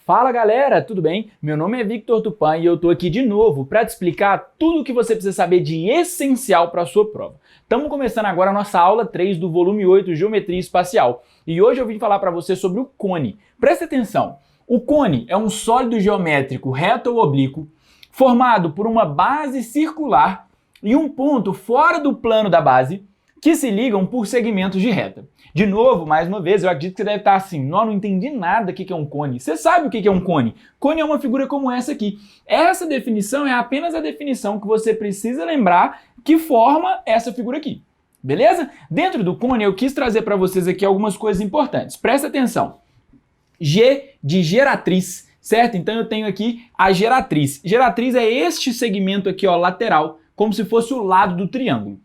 Fala galera, tudo bem? Meu nome é Victor Tupã e eu tô aqui de novo para te explicar tudo o que você precisa saber de essencial para a sua prova. Estamos começando agora a nossa aula 3 do volume 8, Geometria Espacial. E hoje eu vim falar para você sobre o cone. Presta atenção, o cone é um sólido geométrico reto ou oblíquo formado por uma base circular e um ponto fora do plano da base que se ligam por segmentos de reta. De novo, mais uma vez, eu acredito que você deve estar assim, não entendi nada do que é um cone. Você sabe o que é um cone? Cone é uma figura como essa aqui. Essa definição é apenas a definição que você precisa lembrar que forma essa figura aqui. Beleza? Dentro do cone, eu quis trazer para vocês aqui algumas coisas importantes. Presta atenção. G de geratriz, certo? Então eu tenho aqui a geratriz. Geratriz é este segmento aqui, ó, lateral, como se fosse o lado do triângulo.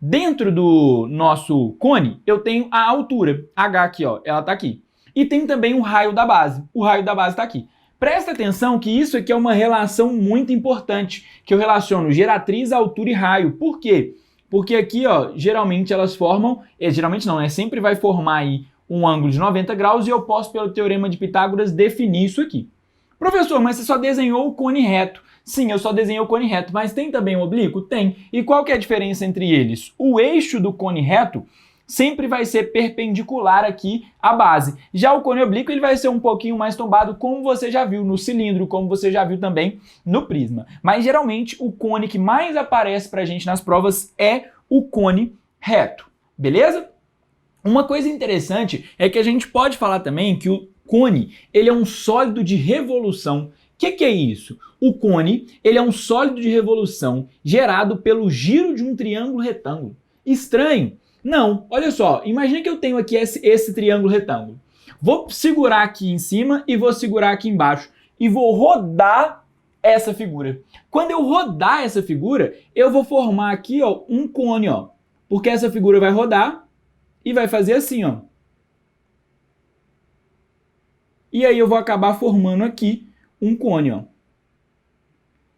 Dentro do nosso cone, eu tenho a altura, H aqui, ó, ela tá aqui. E tem também o raio da base, o raio da base tá aqui. Presta atenção que isso aqui é uma relação muito importante, que eu relaciono geratriz, altura e raio. Por quê? Porque aqui, ó, geralmente elas formam, geralmente não, né? Sempre vai formar aí um ângulo de 90 graus e eu posso, pelo teorema de Pitágoras, definir isso aqui. Professor, mas você só desenhou o cone reto. Sim, eu só desenhei o cone reto, mas tem também o oblíquo? Tem. E qual que é a diferença entre eles? O eixo do cone reto sempre vai ser perpendicular aqui à base. Já o cone oblíquo ele vai ser um pouquinho mais tombado, como você já viu no cilindro, como você já viu também no prisma. Mas geralmente o cone que mais aparece pra gente nas provas é o cone reto. Beleza? Uma coisa interessante é que a gente pode falar também que o cone ele é um sólido de revolução. O que é isso? O cone ele é um sólido de revolução gerado pelo giro de um triângulo retângulo. Estranho? Não. Olha só, imagina que eu tenho aqui esse triângulo retângulo. Vou segurar aqui em cima e vou segurar aqui embaixo e vou rodar essa figura. Quando eu rodar essa figura, eu vou formar aqui, ó, um cone, ó, porque essa figura vai rodar e vai fazer assim, ó. E aí eu vou acabar formando aqui um cone, ó.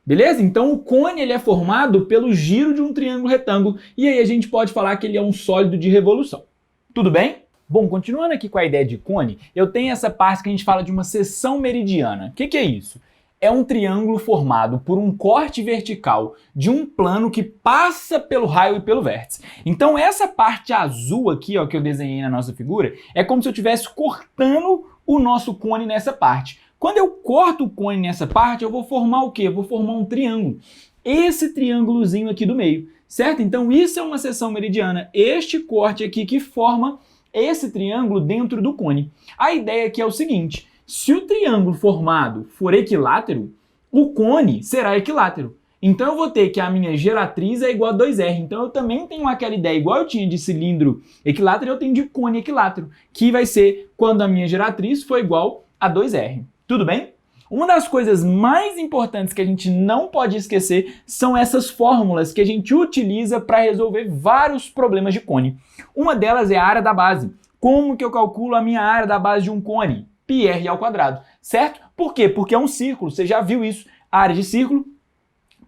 Beleza? Então o cone ele é formado pelo giro de um triângulo retângulo e aí a gente pode falar que ele é um sólido de revolução. Tudo bem? Bom, continuando aqui com a ideia de cone, eu tenho essa parte que a gente fala de uma seção meridiana. O que é isso? É um triângulo formado por um corte vertical de um plano que passa pelo raio e pelo vértice. Então essa parte azul aqui, ó, que eu desenhei na nossa figura, é como se eu estivesse cortando o nosso cone nessa parte. Quando eu corto o cone nessa parte, eu vou formar o quê? Eu vou formar um triângulo. Esse triângulozinho aqui do meio, certo? Então isso é uma seção meridiana. Este corte aqui que forma esse triângulo dentro do cone. A ideia aqui é o seguinte, se o triângulo formado for equilátero, o cone será equilátero. Então eu vou ter que a minha geratriz é igual a 2R. Então eu também tenho aquela ideia, igual eu tinha de cilindro equilátero, eu tenho de cone equilátero, que vai ser quando a minha geratriz for igual a 2R. Tudo bem? Uma das coisas mais importantes que a gente não pode esquecer são essas fórmulas que a gente utiliza para resolver vários problemas de cone. Uma delas é a área da base. Como que eu calculo a minha área da base de um cone? πr², certo? Por quê? Porque é um círculo, você já viu isso. A área de círculo,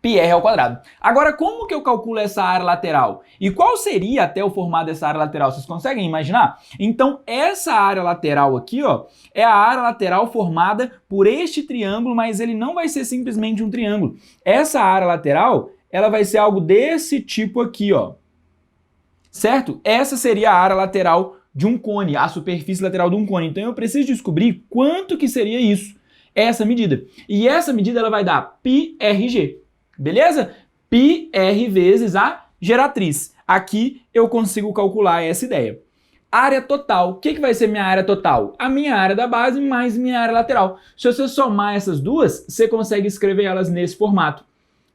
πr². Agora, como que eu calculo essa área lateral? E qual seria até o formato dessa área lateral? Vocês conseguem imaginar? Então, essa área lateral aqui, ó, é a área lateral formada por este triângulo, mas ele não vai ser simplesmente um triângulo. Essa área lateral, ela vai ser algo desse tipo aqui, ó. Certo? Essa seria a área lateral de um cone, a superfície lateral de um cone. Então, eu preciso descobrir quanto que seria isso, essa medida. E essa medida, ela vai dar πrg. Beleza? πr vezes a geratriz. Aqui eu consigo calcular essa ideia. Área total. O que vai ser minha área total? A minha área da base mais minha área lateral. Se você somar essas duas, você consegue escrever elas nesse formato.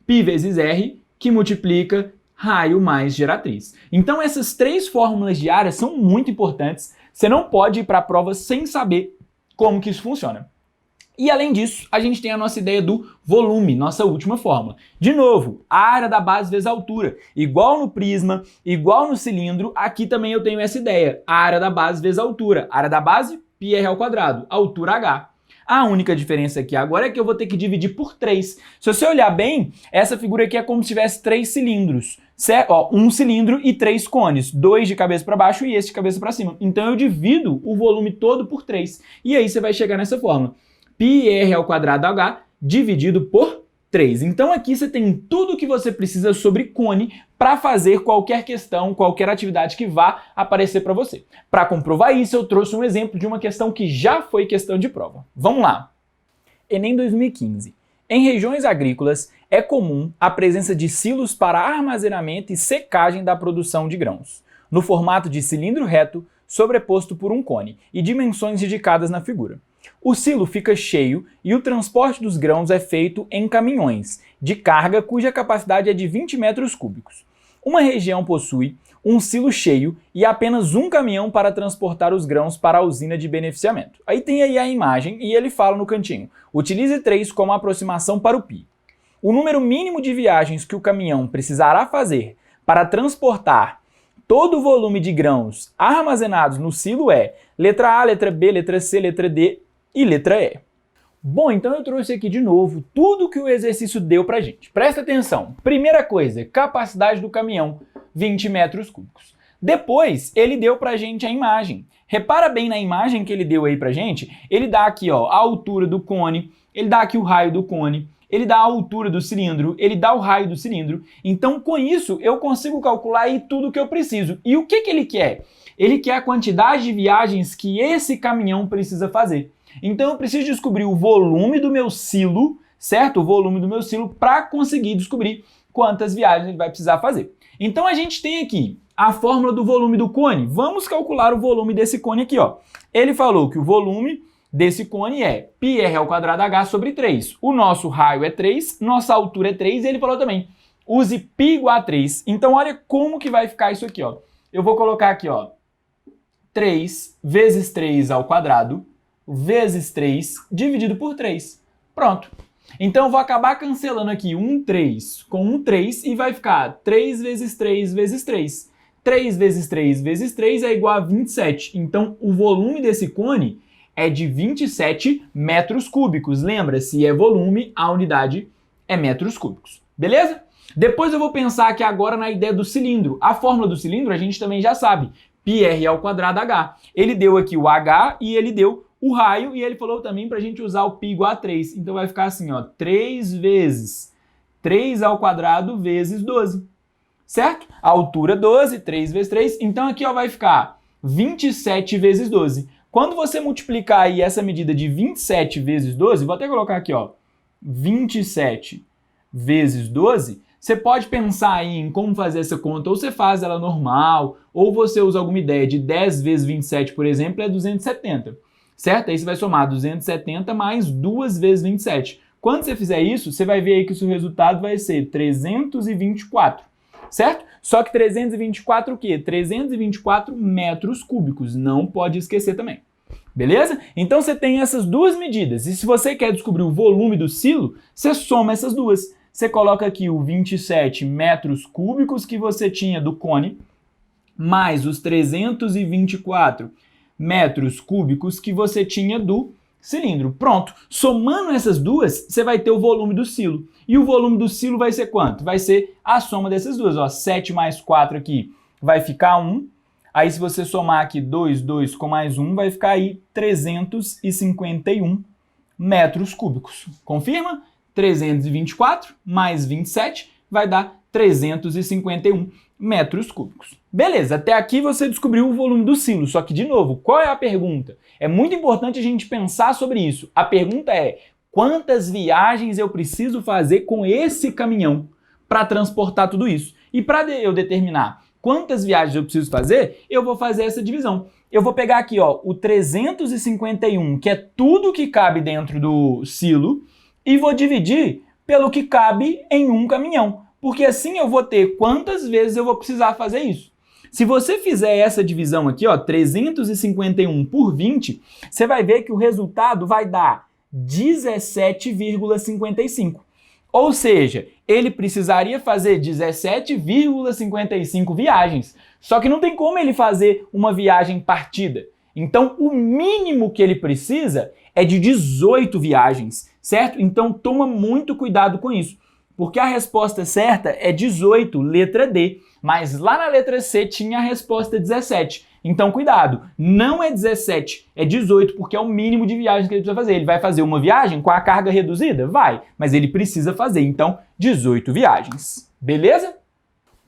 π vezes r, que multiplica raio mais geratriz. Então essas três fórmulas de área são muito importantes. Você não pode ir para a prova sem saber como que isso funciona. E além disso, a gente tem a nossa ideia do volume, nossa última fórmula. De novo, a área da base vezes a altura. Igual no prisma, igual no cilindro, aqui também eu tenho essa ideia. A área da base vezes a altura. A área da base, πr², altura h. A única diferença aqui agora é que eu vou ter que dividir por 3. Se você olhar bem, essa figura aqui é como se tivesse 3 cilindros. Certo? Ó, um cilindro e 3 cones. 2 de cabeça para baixo e esse de cabeça para cima. Então eu divido o volume todo por 3. E aí você vai chegar nessa fórmula. πr² dividido por 3. Então aqui você tem tudo o que você precisa sobre cone para fazer qualquer questão, qualquer atividade que vá aparecer para você. Para comprovar isso, eu trouxe um exemplo de uma questão que já foi questão de prova. Vamos lá. Enem 2015. Em regiões agrícolas, é comum a presença de silos para armazenamento e secagem da produção de grãos, no formato de cilindro reto, sobreposto por um cone, e dimensões indicadas na figura. O silo fica cheio e o transporte dos grãos é feito em caminhões de carga cuja capacidade é de 20 metros cúbicos. Uma região possui um silo cheio e apenas um caminhão para transportar os grãos para a usina de beneficiamento. Aí tem aí a imagem e ele fala no cantinho: utilize 3 como aproximação para o pi. O número mínimo de viagens que o caminhão precisará fazer para transportar todo o volume de grãos armazenados no silo é letra A, letra B, letra C, letra D e letra E. Bom, então eu trouxe aqui de novo tudo que o exercício deu pra gente. Presta atenção. Primeira coisa, capacidade do caminhão, 20 metros cúbicos. Depois, ele deu pra gente a imagem. Repara bem na imagem que ele deu aí pra gente. Ele dá aqui, ó, a altura do cone, ele dá aqui o raio do cone, ele dá a altura do cilindro, ele dá o raio do cilindro. Então, com isso, eu consigo calcular aí tudo que eu preciso. E o que ele quer? Ele quer a quantidade de viagens que esse caminhão precisa fazer. Então eu preciso descobrir o volume do meu silo, certo? O volume do meu silo para conseguir descobrir quantas viagens ele vai precisar fazer. Então a gente tem aqui a fórmula do volume do cone. Vamos calcular o volume desse cone aqui, ó. Ele falou que o volume desse cone é πr² sobre 3. O nosso raio é 3, nossa altura é 3 e ele falou também, use π igual a 3. Então olha como que vai ficar isso aqui, ó. Eu vou colocar aqui, ó, 3 vezes 3 ao quadrado vezes 3 dividido por 3. Pronto. Então eu vou acabar cancelando aqui um 3 com um 3 e vai ficar 3 vezes 3 vezes 3. 3 vezes 3 vezes 3 é igual a 27. Então o volume desse cone é de 27 metros cúbicos. Lembra, se é volume, a unidade é metros cúbicos. Beleza? Depois eu vou pensar aqui agora na ideia do cilindro. A fórmula do cilindro a gente também já sabe. πr²h. Ele deu aqui o h e ele deu o raio, e ele falou também para a gente usar o π igual a 3. Então vai ficar assim, ó, 3 vezes 3² vezes 12. Certo? A altura 12, 3 vezes 3. Então aqui, ó, vai ficar 27 vezes 12. Quando você multiplicar aí essa medida de 27 vezes 12, vou até colocar aqui, ó, 27 vezes 12, você pode pensar aí em como fazer essa conta, ou você faz ela normal, ou você usa alguma ideia de 10 vezes 27, por exemplo, é 270. Certo? Aí você vai somar 270 mais 2 vezes 27. Quando você fizer isso, você vai ver aí que o seu resultado vai ser 324. Certo? Só que 324 o quê? 324 metros cúbicos. Não pode esquecer também. Beleza? Então você tem essas duas medidas. E se você quer descobrir o volume do silo, você soma essas duas. Você coloca aqui o 27 metros cúbicos que você tinha do cone, mais os 324 metros cúbicos que você tinha do cilindro. Pronto. Somando essas duas, você vai ter o volume do silo. E o volume do silo vai ser quanto? Vai ser a soma dessas duas. Ó, 7 mais 4 aqui vai ficar 1. Aí se você somar aqui 2 com mais 1, vai ficar aí 351 metros cúbicos. Confirma? 324 mais 27 vai dar 351 metros cúbicos. Beleza, até aqui você descobriu o volume do silo, só que, de novo, qual é a pergunta? É muito importante a gente pensar sobre isso. A pergunta é, quantas viagens eu preciso fazer com esse caminhão para transportar tudo isso? E para eu determinar quantas viagens eu preciso fazer, eu vou fazer essa divisão. Eu vou pegar aqui, ó, o 351, que é tudo que cabe dentro do silo, e vou dividir pelo que cabe em um caminhão. Porque assim eu vou ter quantas vezes eu vou precisar fazer isso. Se você fizer essa divisão aqui, ó, 351 por 20, você vai ver que o resultado vai dar 17,55. Ou seja, ele precisaria fazer 17,55 viagens. Só que não tem como ele fazer uma viagem partida. Então, o mínimo que ele precisa é de 18 viagens, certo? Então, toma muito cuidado com isso. Porque a resposta certa é 18, letra D. Mas lá na letra C tinha a resposta 17. Então, cuidado, não é 17, é 18, porque é o mínimo de viagens que ele precisa fazer. Ele vai fazer uma viagem com a carga reduzida? Vai, mas ele precisa fazer, então, 18 viagens. Beleza?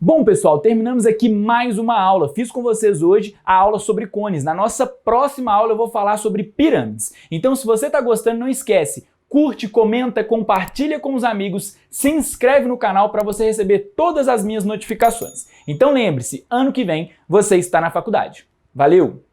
Bom, pessoal, terminamos aqui mais uma aula. Fiz com vocês hoje a aula sobre cones. Na nossa próxima aula eu vou falar sobre pirâmides. Então, se você está gostando, não esquece, curte, comenta, compartilha com os amigos, se inscreve no canal para você receber todas as minhas notificações. Então lembre-se, ano que vem você está na faculdade. Valeu!